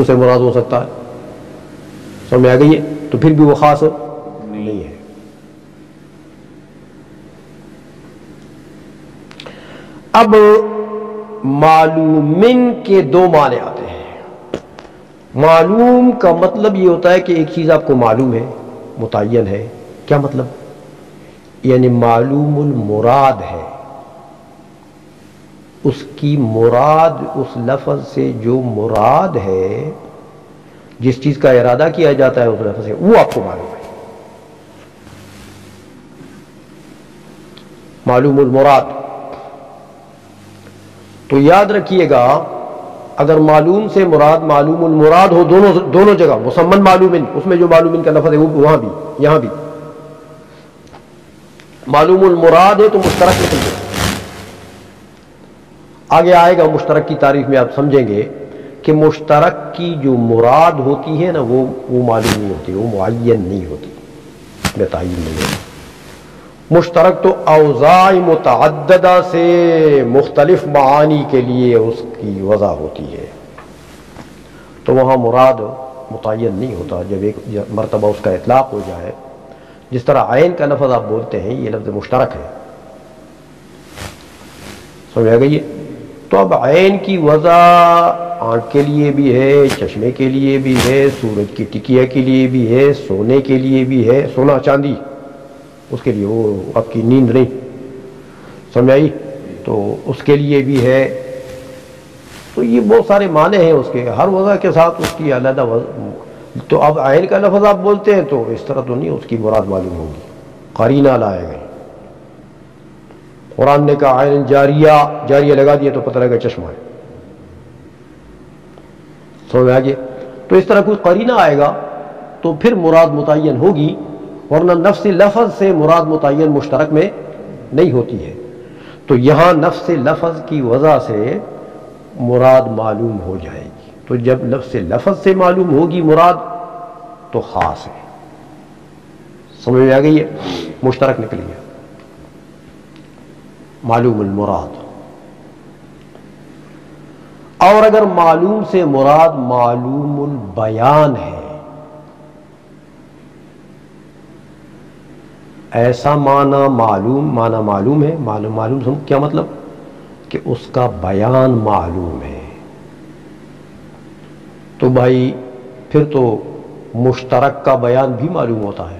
سے مراد ہو سکتا ہے، سمجھ آ گئی ہے؟ تو پھر بھی وہ خاص نہیں ہے۔ اب معلومن کے دو معنی آتے ہیں۔ معلوم کا مطلب یہ ہوتا ہے کہ ایک چیز آپ کو معلوم ہے، متعین ہے۔ کیا مطلب؟ یعنی معلوم المراد ہے، اس کی مراد، اس لفظ سے جو مراد ہے، جس چیز کا ارادہ کیا جاتا ہے اس لفظ سے، وہ آپ کو معلوم ہے۔ معلوم المراد۔ تو یاد رکھیے گا، اگر معلوم سے مراد معلوم المراد ہو، دونوں جگہ مسمن معلومن، اس میں جو معلومن کا لفظ ہے وہاں بھی یہاں بھی معلوم المراد ہے تو مشترک نکل جائے۔ آگے آئے گا مشترک کی تعریف میں، آپ سمجھیں گے کہ مشترک کی جو مراد ہوتی ہے نا وہ معلوم نہیں ہوتی، وہ معین نہیں ہوتی، میں تعین نہیں ہوتی۔ مشترک تو اوضاع متعددہ سے مختلف معانی کے لیے اس کی وضع ہوتی ہے، تو وہاں مراد متعین نہیں ہوتا جب ایک مرتبہ اس کا اطلاق ہو جائے۔ جس طرح عین کا لفظ آپ بولتے ہیں، یہ لفظ مشترک ہے، سمجھ آ گئی ہے؟ تو اب عین کی وضع آنکھ کے لیے بھی ہے، چشمے کے لیے بھی ہے، سورج کی ٹکیا کے لیے بھی ہے، سونے کے لیے بھی ہے، سونا چاندی اس کے لیے، وہ آپ کی نیند نہیں، سمجھ آئی؟ تو اس کے لیے بھی ہے۔ تو یہ بہت سارے معنی ہیں اس کے، ہر وضع کے ساتھ اس کی علیحدہ وضع۔ تو اب عین کا لفظ آپ بولتے ہیں تو اس طرح تو نہیں اس کی مراد معلوم ہوگی، قرینہ لائے گئے۔ قرآن نے کہا عین جاریہ، جاریہ لگا دیا تو پتہ لگا چشمہ ہے، سمجھ آ گیا؟ تو اس طرح کوئی قرینہ آئے گا تو پھر مراد متعین ہوگی، ورنہ نفس لفظ سے مراد متعین مشترک میں نہیں ہوتی ہے۔ تو یہاں نفس لفظ کی وجہ سے مراد معلوم ہو جائے گی، تو جب نفس لفظ سے معلوم ہوگی مراد تو خاص ہے، سمجھ میں آ گئی ہے؟ مشترک نکل گیا معلوم المراد۔ اور اگر معلوم سے مراد معلوم البیان ہے، ایسا معنی معلوم ہے، معلوم کیا مطلب؟ کہ اس کا بیان معلوم ہے، تو بھائی پھر تو مشترک کا بیان بھی معلوم ہوتا ہے۔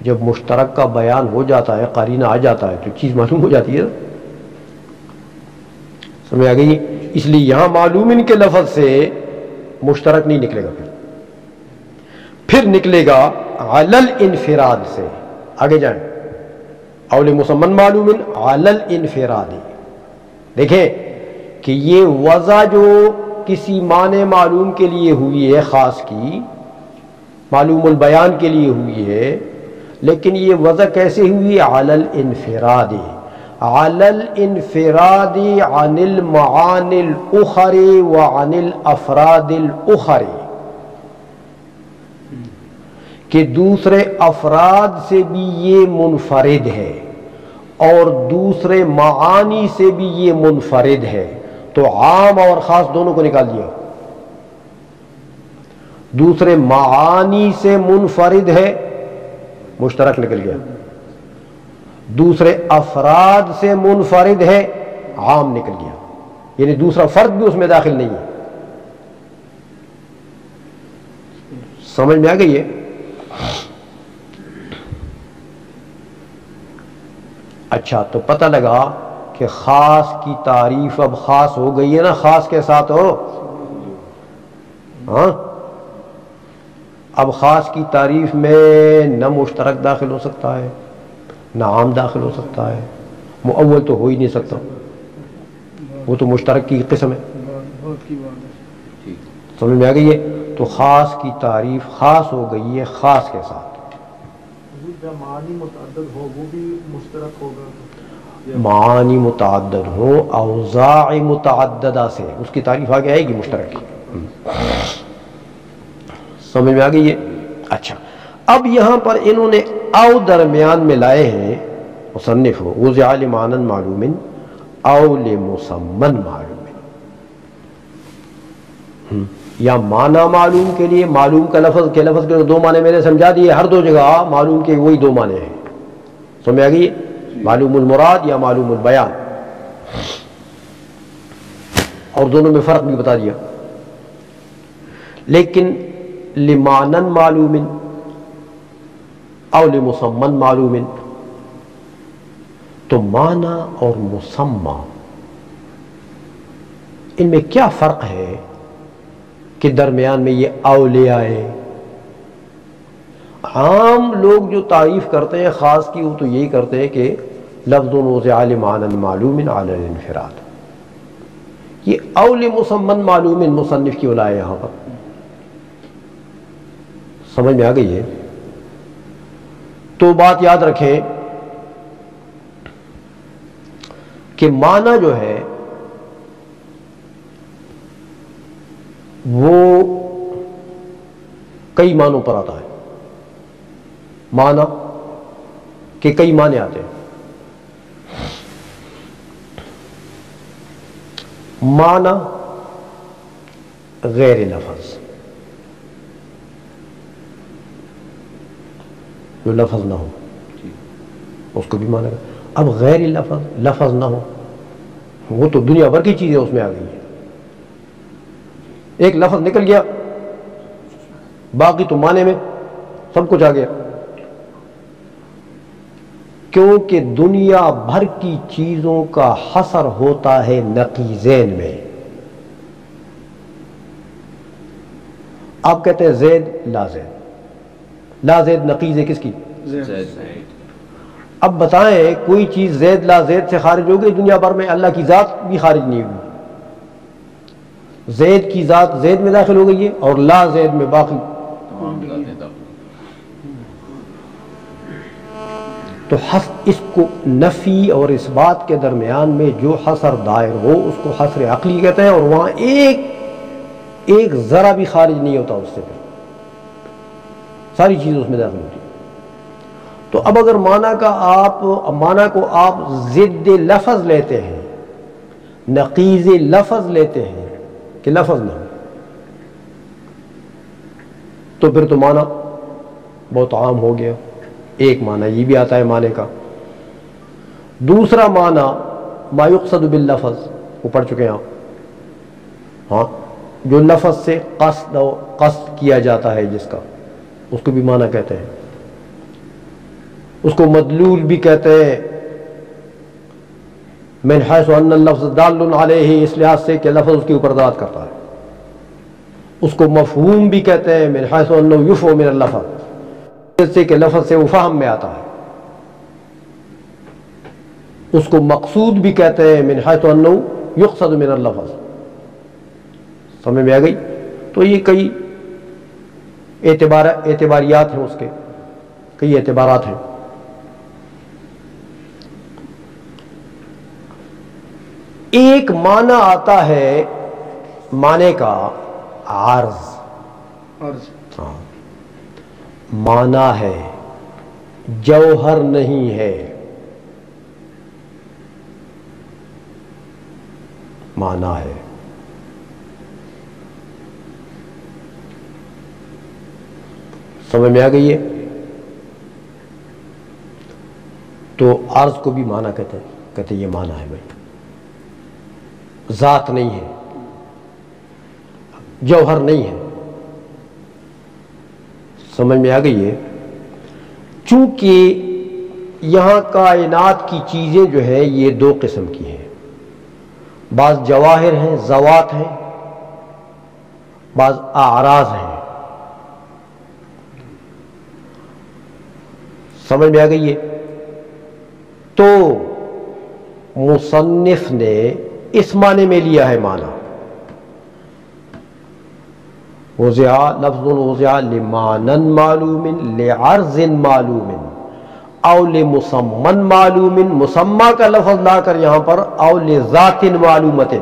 جب مشترک کا بیان ہو جاتا ہے، قرینہ آ جاتا ہے، تو چیز معلوم ہو جاتی ہے، سمجھ آ گئی؟ اس لیے یہاں معلوم ان کے لفظ سے مشترک نہیں نکلے گا، پھر نکلے گا علی الانفراد سے۔ آگے جائیں، اول مسمن معلوم علی الانفراد۔ دیکھیں کہ یہ وضع جو کسی معنی معلوم کے لیے ہوئی ہے، خاص کی معلوم البیان کے لیے ہوئی ہے، لیکن یہ وضع کیسے ہوئی؟ علی الانفراد، علی الانفراد عن المعانی الاخر وعن الافراد الاخر، کہ دوسرے افراد سے بھی یہ منفرد ہے اور دوسرے معانی سے بھی یہ منفرد ہے، تو عام اور خاص دونوں کو نکال دیا۔ دوسرے معانی سے منفرد ہے، مشترک نکل گیا۔ دوسرے افراد سے منفرد ہے، عام نکل گیا، یعنی دوسرا فرد بھی اس میں داخل نہیں ہے۔ سمجھ میں آ گئی ہے؟ اچھا، تو پتہ لگا کہ خاص کی تعریف اب خاص ہو گئی ہے نا، خاص کے ساتھ ہو، ہاں؟ اب خاص کی تعریف میں نہ مشترک داخل ہو سکتا ہے، نہ عام داخل ہو سکتا ہے، مؤول تو ہو ہی نہیں سکتا، وہ تو مشترک کی قسم ہے۔ سمجھ میں آ گئی ہے؟ تو خاص کی تعریف خاص ہو گئی ہے خاص کے ساتھ۔ معانی متعدد ہو وہ بھی مشترک ہوگا، معانی متعدد ہو اوضاع متعددہ سے، اس کی تعریف آگے آئے گی مشترک کی۔ سمجھ میں آ گئی ہے؟ اچھا، اب یہاں پر انہوں نے او درمیان میں لائے ہیں مصنف، وضع لمعنی معلوم او لمسمى معلوم۔ یا معنی معلوم کے لیے، معلوم کا لفظ کے دو معنی میں نے سمجھا دیے، ہر دو جگہ معلوم کے وہی دو معنی ہیں، سمجھ آ گئی؟ معلوم المراد یا معلوم البیان، اور دونوں میں فرق بھی بتا دیا۔ لیکن لمعنن معلوم او لمسمن معلوم، تو معنی اور مسمى ان میں کیا فرق ہے کہ درمیان میں یہ او لے آئے؟ عام لوگ جو تعریف کرتے ہیں خاص کی، وہ تو یہی کرتے ہیں کہ لفظ وضع لمعنى معلوم علی الانفراد، یہ او لمسمن معلوم مصنف کی بلائے یہاں پر، سمجھ میں آ گئی ہے؟ تو بات یاد رکھیں کہ معنی جو ہے وہ کئی معنوں پر آتا ہے، معنی کے کئی معنی آتے ہیں۔ معنی غیر لفظ، جو لفظ نہ ہو اس کو بھی مانا گا۔ اب غیر لفظ نہ ہو، وہ تو دنیا بھر کی چیزیں اس میں آ گئی ہیں، ایک لفظ نکل گیا باقی تو معنی میں سب کچھ آ گیا، کیونکہ دنیا بھر کی چیزوں کا حصر ہوتا ہے نقیضین میں۔ آپ کہتے ہیں زید لا زید، لا زید نقیض ہے کس کی؟ اب بتائیں کوئی چیز زید لا زید سے خارج ہو گئی دنیا بھر میں، اللہ کی ذات بھی خارج نہیں ہوئی، زید کی ذات زید میں داخل ہو گئی ہے اور لا زید میں باقی۔ تو اس کو نفی اور اس بات کے درمیان میں جو حصر دائر ہو اس کو حصر عقلی کہتے ہیں، اور وہاں ایک ذرہ بھی خارج نہیں ہوتا اس سے، پھر ساری چیز اس میں داخل ہوتی ہے۔ تو اب اگر معنی کو آپ ضد لفظ لیتے ہیں، نقیض لفظ لیتے ہیں کہ لفظ نہ ہو، تو پھر تو معنی بہت عام ہو گیا۔ ایک معنی یہ بھی آتا ہے معنی کا۔ دوسرا معنی ما یقصد باللفظ، وہ پڑھ چکے ہیں آپ، ہاں، جو لفظ سے قصد کیا جاتا ہے جس کا، اس کو بھی معنی کہتے ہیں، اس کو مدلول بھی کہتے ہیں، من حیث ان اللفظ دال علیہ، اس لحاظ سے کہ لفظ اس کے اوپر دلالت کرتا ہے۔ اس کو مفہوم بھی کہتے ہیں، من حیث انہ یفهم من اللفظ، اس سے کہ لفظ سے وہ فہم میں آتا ہے۔ اس کو مقصود بھی کہتے ہیں، من حیث انہ یقصد من اللفظ، سمجھ میں آ گئی؟ تو یہ کئی اعتباریات ہیں، اس کے کئی اعتبارات ہیں۔ ایک معنی آتا ہے معنی کا عرض، ہاں، معنی ہے جوہر نہیں ہے، معنی ہے۔ سمجھ میں آ گئی ہے؟ تو عرض کو بھی معنی کہتے ہیں، یہ معنی ہے بھائی، ذات نہیں ہے، جوہر نہیں ہے۔ سمجھ میں آ گئی ہے؟ چونکہ یہاں کائنات کی چیزیں جو ہے یہ دو قسم کی ہیں، بعض جواہر ہیں، ذوات ہیں، بعض اعراض ہیں۔ سمجھ میں آ گئی ہے؟ تو مصنف نے اس معنی میں لیا ہے معنی وضع لفظ وضع لمعنى معلوم لعرض معلوم او لمسمى معلوم، مسمى کا لفظ لا کر یہاں پر او لذات معلومت،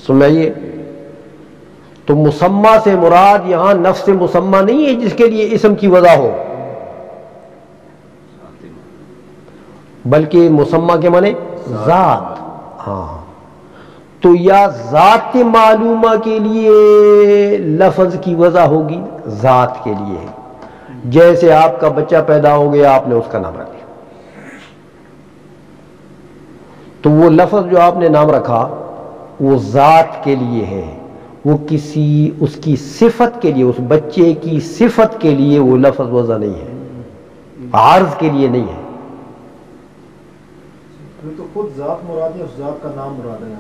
سمجھئے؟ تو مسمى سے مراد یہاں نفس مسمى نہیں ہے جس کے لیے اسم کی وضع ہو، بلکہ مسمى کے معنی ذات، ہاں، تو یا ذات معلومہ کے لیے لفظ کی وضع ہوگی، ذات کے لیے، جیسے آپ کا بچہ پیدا ہو گیا آپ نے اس کا نام رکھ دیا، تو وہ لفظ جو آپ نے نام رکھا وہ ذات کے لیے ہے، وہ کسی اس کی صفت کے لیے، اس بچے کی صفت کے لیے وہ لفظ وضع نہیں ہے، عارض کے لیے نہیں ہے۔ تو خود ذات مراد ہے، اس ذات کا نام مراد ہے؟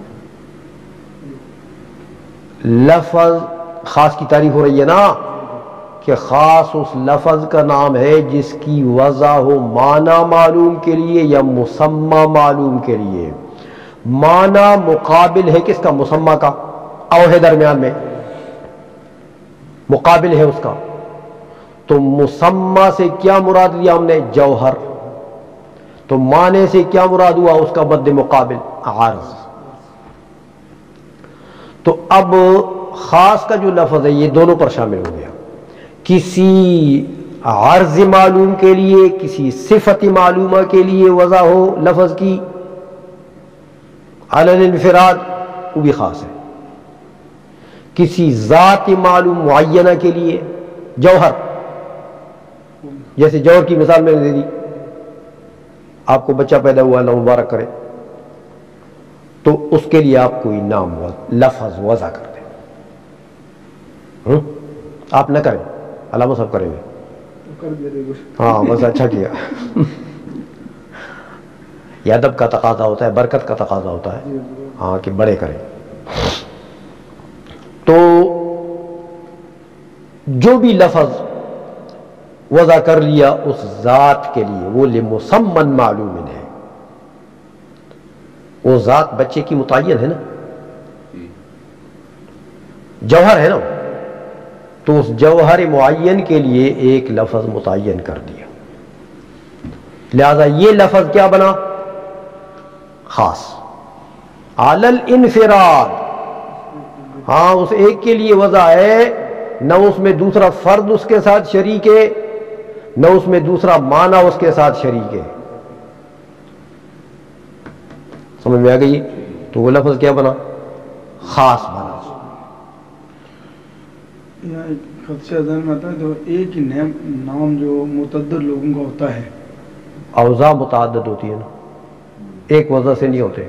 لفظ خاص کی تعریف ہو رہی ہے نا، کہ خاص اس لفظ کا نام ہے جس کی وضع ہو معنی معلوم کے لیے یا مسمى معلوم کے لیے۔ معنی مقابل ہے کس کا؟ مسمى کا، او ہے درمیان میں، مقابل ہے اس کا، تو مسمى سے کیا مراد لیا ہم نے؟ جوہر، تو معنی سے کیا مراد ہوا؟ اس کا مد مقابل عارض۔ تو اب خاص کا جو لفظ ہے یہ دونوں پر شامل ہو گیا، کسی عرض معلوم کے لیے، کسی صفت معلومہ کے لیے وضع ہو لفظ کی علی الانفراد، وہ بھی خاص ہے، کسی ذات معلوم معینہ کے لیے، جوہر، جیسے جوہر کی مثال میں نے دے دی، آپ کو بچہ پیدا ہوا اللہ مبارک کرے، تو اس کے لیے آپ کوئی نام لفظ وضع کر دیں، آپ نہ کریں، علامہ صاحب کریں گے، ہاں بس اچھا کیا، یہ ادب کا تقاضا ہوتا ہے، برکت کا تقاضا ہوتا ہے، ہاں کہ بڑے کریں۔ تو جو بھی لفظ وضع کر لیا اس ذات کے لیے وہ لمسمى معلوم ہے، وہ ذات بچے کی متعین ہے نا، جوہر ہے نا، تو اس جوہر معین کے لیے ایک لفظ متعین کر دیا، لہذا یہ لفظ کیا بنا؟ خاص، علی الانفراد، ہاں اس ایک کے لیے وضع ہے، نہ اس میں دوسرا فرد اس کے ساتھ شریک ہے، نہ اس میں دوسرا معنی اس کے ساتھ شریک ہے، سمجھ میں آ گئی؟ تو وہ لفظ کیا بنا؟ خاص بنا۔ خدشہ ذہن میں آتا ہے تو ایک ہی نام جو متعدد لوگوں کا ہوتا ہے، اوضاع متعدد ہوتی ہے نا، ایک وضع سے نہیں ہوتے۔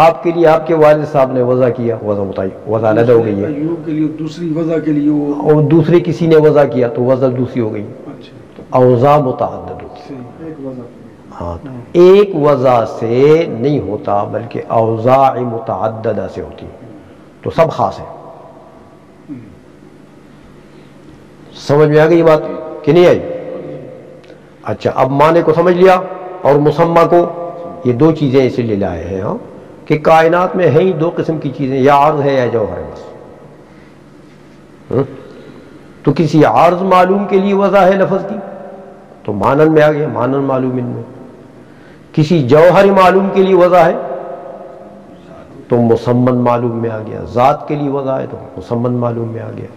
آپ کے لیے آپ کے والد صاحب نے وضع کیا، وضع متعین، وضع علیحدہ ہو گئی ہے، ایوب کے لیے دوسری وضع کے لیے وہ، اور دوسرے کسی نے وضع کیا تو وضع دوسری ہو گئی، اچھا اوضاع متعدد ہوتی ہے، ایک وضع، ہاں ایک وضع سے نہیں ہوتا بلکہ اوضاع متعددہ سے ہوتی ہے، تو سب خاص ہے۔ سمجھ میں آ گئی بات کہ نہیں آئی؟ اچھا اب معنی کو سمجھ لیا اور مسمى کو، یہ دو چیزیں اس لیے لائے ہیں ہاں کہ کائنات میں ہیں ہی دو قسم کی چیزیں، یا عارض ہے یا جوہر ہے بس، تو کسی عارض معلوم کے لیے وضع ہے لفظ کی تو مانن میں آ گیا، مانن معلوم ان میں، کسی جوہر معلوم کے لیے وضع ہے تو مسمى معلوم میں آ گیا، ذات کے لیے وضع ہے تو مسمى معلوم میں آ گیا۔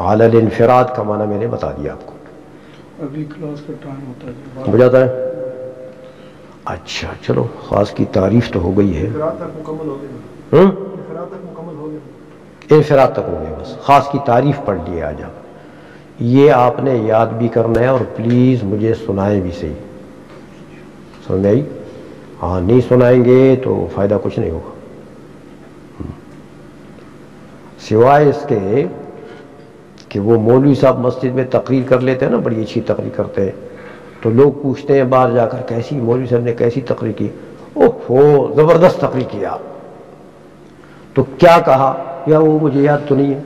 علی الانفراد کا معنی میں نے بتا دیا آپ کو، اگلی کلاس کا ٹائم ہوتا ہے، ہو جاتا ہے۔ اچھا چلو خاص کی تعریف تو ہو گئی ہے، انفراد تک مکمل ہو گیا، انفراد تک مکمل ہو گیا، انفراد تک ہو گیا، بس خاص کی تعریف پڑھ لیے آج آپ، یہ آپ نے یاد بھی کرنا ہے اور پلیز مجھے سنائیں بھی صحیح، سمجھ آئی؟ ہاں نہیں سنائیں گے تو فائدہ کچھ نہیں ہوگا، سوائے اس کے کہ وہ مولوی صاحب مسجد میں تقریر کر لیتے ہیں نا، بڑی اچھی تقریر کرتے ہیں، تو لوگ پوچھتے ہیں باہر جا کر کیسی مولوی صاحب نے کیسی تقریر کی؟ اوہ زبردست تقریر کیا، تو کیا کہا یا وہ مجھے یاد تو نہیں ہے،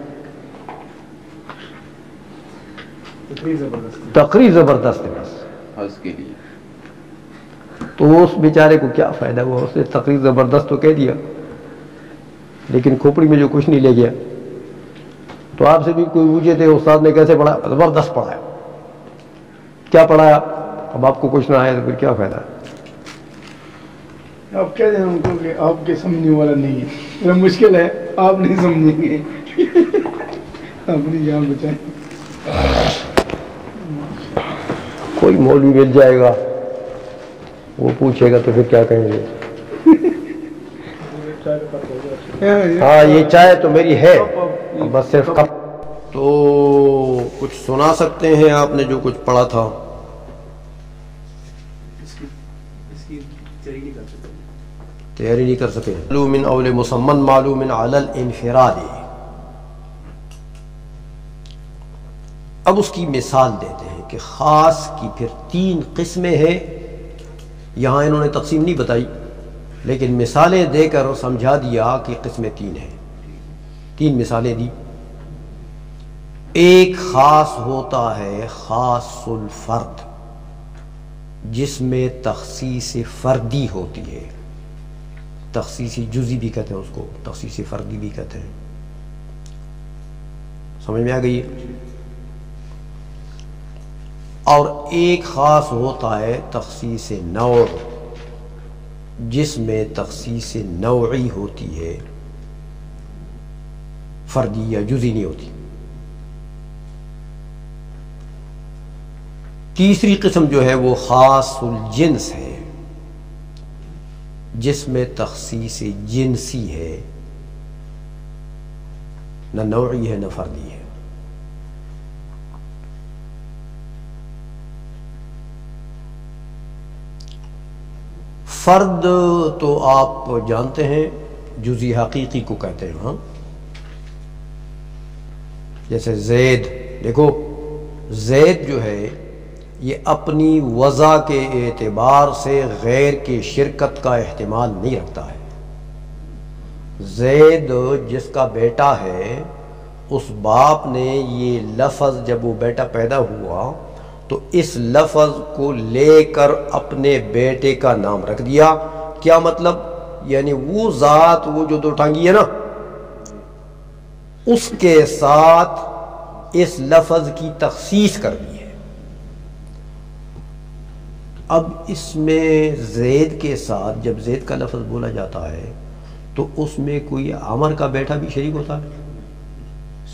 تقریر زبردست ہے بس، اس کے لیے تو اس بیچارے کو کیا فائدہ ہوا، اس نے تقریر زبردست تو کہہ دیا لیکن کھوپڑی میں جو کچھ نہیں لے گیا۔ تو آپ سے بھی کوئی پوچھے تھے استاد نے کیسے پڑھا؟ زبردست پڑھایا، کیا پڑھایا؟ اب آپ کو کچھ نہ آیا تو پھر کیا فائدہ ہے؟ آپ کہہ دیں ان کو کہ آپ کے سمجھنے والا نہیں ہے، میرا مشکل ہے، آپ نہیں سمجھیں گے، اپنی جان بچائیں۔ کوئی مولوی مل جائے گا وہ پوچھے گا تو پھر کیا کہیں گے؟ ہاں یہ چائے تو میری ہے، بس صرف کپ. تو کچھ سنا سکتے ہیں آپ نے جو کچھ پڑھا تھا؟ تیاری نہیں کر سکے. معلوم من اول مسمن معلوم علی الانفراد. اب اس کی مثال دیتے ہیں کہ خاص کی پھر 3 قسمیں ہیں. یہاں انہوں نے تقسیم نہیں بتائی لیکن مثالیں دے کر سمجھا دیا کہ قسمیں 3 ہیں. 3 مثالیں دی. ایک خاص ہوتا ہے خاص الفرد، جس میں تخصیص فردی ہوتی ہے. تخصیصی جزئی بھی کہتے ہیں اس کو، تخصیصی فردی بھی کہتے ہیں. سمجھ میں آ گئی؟ اور ایک خاص ہوتا ہے تخصیص نوع، جس میں تخصیص نوعی ہوتی ہے، فردی یا جزئی نہیں ہوتی. تیسری قسم جو ہے وہ خاص الجنس ہے، جس میں تخصیص جنسی ہے، نہ نوعی ہے نہ فردی ہے. فرد تو آپ جانتے ہیں جزئی حقیقی کو کہتے ہیں. ہاں جیسے زید، دیکھو زید جو ہے یہ اپنی وضع کے اعتبار سے غیر کی شرکت کا احتمال نہیں رکھتا ہے. زید جس کا بیٹا ہے، اس باپ نے یہ لفظ جب وہ بیٹا پیدا ہوا تو اس لفظ کو لے کر اپنے بیٹے کا نام رکھ دیا. کیا مطلب؟ یعنی وہ ذات، وہ جو 2 ٹانگی ہے نا، اس کے ساتھ اس لفظ کی تخصیص کر دی ہے. اب اس میں زید کے ساتھ جب زید کا لفظ بولا جاتا ہے تو اس میں کوئی عمر کا بیٹا بھی شریک ہوتا ہے؟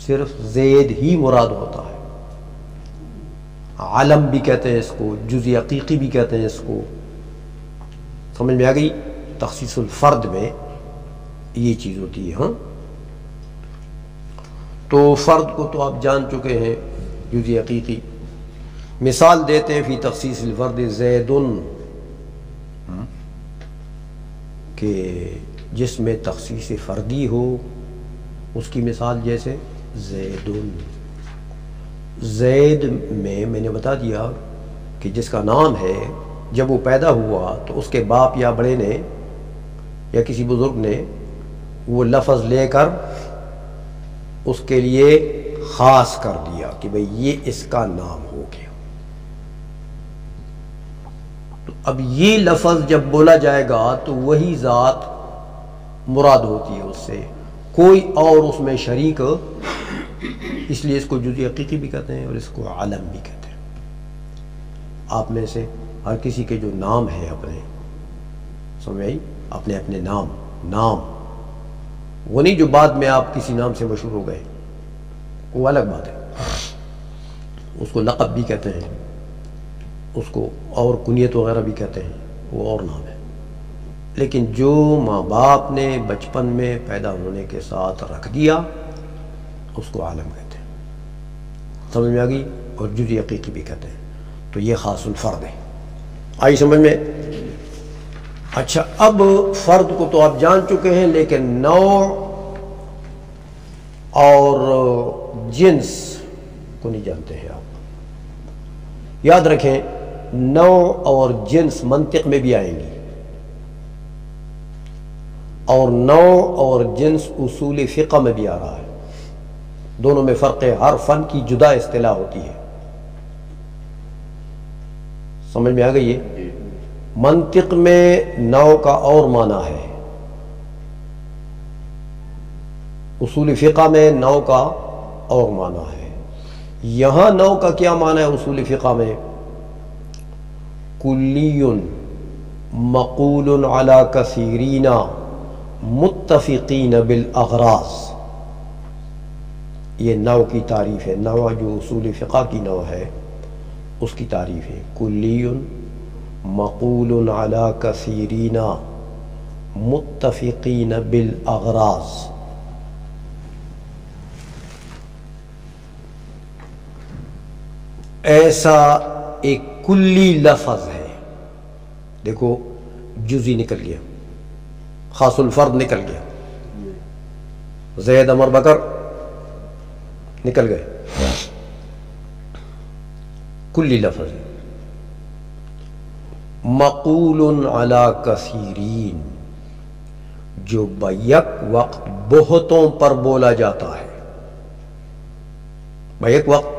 صرف زید ہی مراد ہوتا ہے. عالم بھی کہتے ہیں اس کو، جزئی حقیقی بھی کہتے ہیں اس کو. سمجھ میں آ گئی؟ تخصیص الفرد میں یہ چیز ہوتی ہے. ہاں تو فرد کو تو آپ جان چکے ہیں، جزئی حقیقی. مثال دیتے ہیں فی تخصیص الفرد زید، کہ جس میں تخصیص فردی ہو اس کی مثال جیسے زید. زید میں نے بتا دیا کہ جس کا نام ہے، جب وہ پیدا ہوا تو اس کے باپ یا بڑے نے یا کسی بزرگ نے وہ لفظ لے کر اس کے لیے خاص کر دیا کہ بھئی یہ اس کا نام ہو گیا. تو اب یہ لفظ جب بولا جائے گا تو وہی ذات مراد ہوتی ہے اس سے، کوئی اور اس میں شریک. اس لیے اس کو جزئی حقیقی بھی کہتے ہیں اور اس کو عالم بھی کہتے ہیں. آپ میں سے ہر کسی کے جو نام ہے اپنے، سمجھ آئی؟ اپنے اپنے نام وہ نہیں جو بعد میں آپ کسی نام سے مشہور ہو گئے، وہ الگ بات ہے. اس کو لقب بھی کہتے ہیں، اس کو اور کنیت وغیرہ بھی کہتے ہیں، وہ اور نام ہے. لیکن جو ماں باپ نے بچپن میں پیدا ہونے کے ساتھ رکھ دیا اس کو عالم کہتے ہیں. سمجھ میں آ گئی؟ اور جزئی حقیقی بھی کہتے ہیں. تو یہ خاص الفرد ہے. آئی سمجھ میں؟ اچھا، اب فرد کو تو آپ جان چکے ہیں، لیکن نوع اور جنس کو نہیں جانتے ہیں آپ. یاد رکھیں نوع اور جنس منطق میں بھی آئیں گی، اور نوع اور جنس اصول فقہ میں بھی آ رہا ہے. دونوں میں فرق ہے، ہر فن کی جدا اصطلاح ہوتی ہے. سمجھ میں آ گئی ہے؟ منطق میں نوع کا اور معنی ہے، اصول فقہ میں نوع کا اور معنی ہے. یہاں نوع کا کیا معنی ہے اصول فقہ میں؟ کلی مقول علی کثیرین متفقین بالاغراض. یہ نوع کی تعریف ہے. نوع جو اصول فقہ کی نوع ہے اس کی تعریف ہے. کلی مقول علی کثیرین متفقین بالاغراض، ایسا ایک کلی لفظ ہے. دیکھو جزئی نکل گیا، خاص الفرد نکل گیا، زید عمر بکر نکل گئے، کلی لفظ ہے. مقول علی کثیرین، جو بیک وقت بہتوں پر بولا جاتا ہے. بیک وقت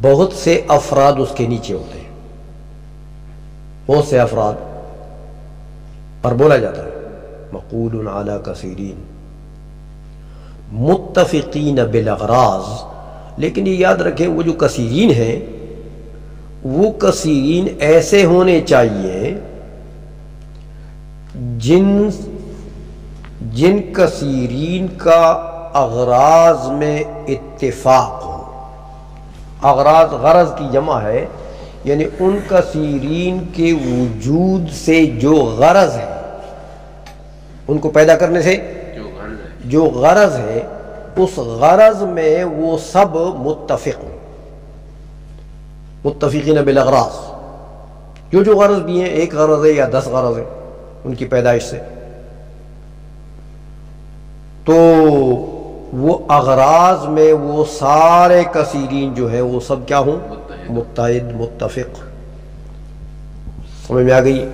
بہت سے افراد اس کے نیچے ہوتے ہیں، بہت سے افراد پر بولا جاتا ہے. مقول علی کثیرین متفقین بالاغراض. لیکن یہ یاد رکھیں وہ جو کثیرین ہیں وہ کثیرین ایسے ہونے چاہیے جن کثیرین کا اغراض میں اتفاق ہو. اغراض غرض کی جمع ہے، یعنی ان کثیرین کے وجود سے جو غرض ہے، ان کو پیدا کرنے سے جو غرض ہے، اس غرض میں وہ سب متفق ہوں. متفقین بالاغراض، جو غرض بھی ہیں، ایک غرض ہے یا 10 غرض ہے ان کی پیدائش سے، تو وہ اغراض میں وہ سارے کثیرین جو ہیں وہ سب کیا ہوں؟ متحد، متفق. سمجھ میں آ گئی؟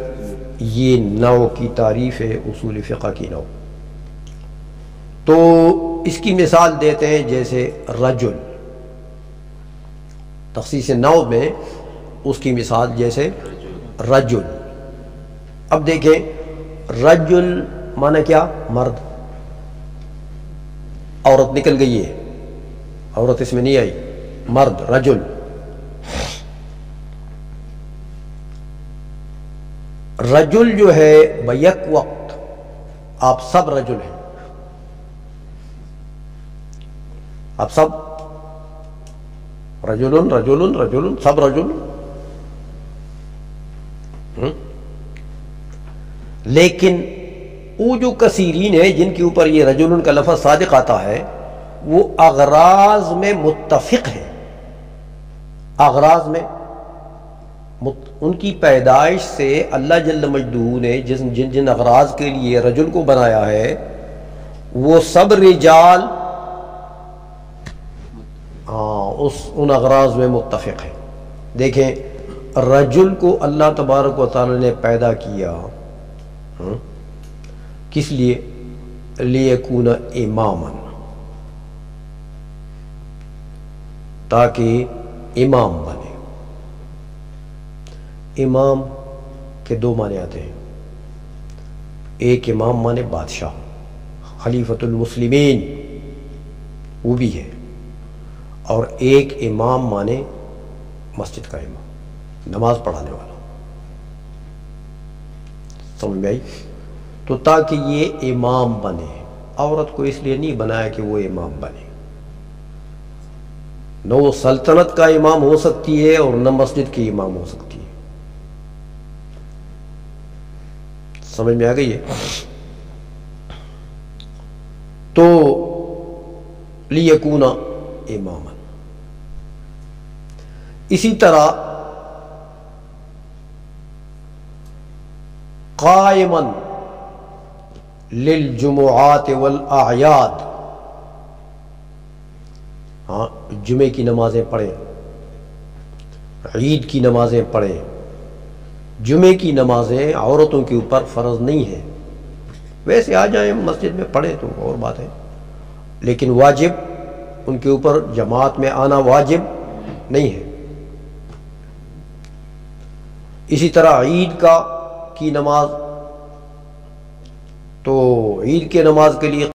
یہ نو کی تعریف ہے اصول فقہ کی نو. تو اس کی مثال دیتے ہیں جیسے رجل، تخصیص نو میں اس کی مثال جیسے رجل. اب دیکھیں رجل معنی کیا؟ مرد. عورت نکل گئی ہے، عورت اس میں نہیں آئی، مرد رجل. رجل جو ہے بیک وقت آپ سب رجل ہیں، آپ سب رجل رجل رجل، سب رجل. لیکن وہ جو کثیرین ہیں جن کے اوپر یہ رجل کا لفظ صادق آتا ہے وہ اغراض میں متفق ہیں. اغراض میں ان کی پیدائش سے اللہ جل مجدہ نے جن اغراض کے لیے رجل کو بنایا ہے وہ سب رجال ان اغراض میں متفق ہیں. دیکھیں رجل کو اللہ تبارک و تعالی نے پیدا کیا کس لیے؟ لیکون اماما، تاکہ امام بنے. امام کے دو معنی آتے ہیں، ایک امام مانے بادشاہ، خلیفۃ المسلمین وہ بھی ہے، اور ایک امام مانے مسجد کا امام، نماز پڑھانے والا. سمجھ میں آئی؟ تو تاکہ یہ امام بنے. عورت کو اس لیے نہیں بنایا کہ وہ امام بنے، نہ وہ سلطنت کا امام ہو سکتی ہے اور نہ مسجد کی امام ہو سکتی ہے. سمجھ میں آ گئی ہے؟ تو لیکون اماما. اسی طرح قائما للجمعات والاعیاد، ہاں جمعے کی نمازیں پڑھیں، عید کی نمازیں پڑھیں. جمعے کی نمازیں عورتوں کے اوپر فرض نہیں ہیں، ویسے آ جائیں مسجد میں پڑھیں تو اور بات ہے، لیکن واجب ان کے اوپر جماعت میں آنا واجب نہیں ہے. اسی طرح عید کی نماز، تو عید کے نماز کے لیے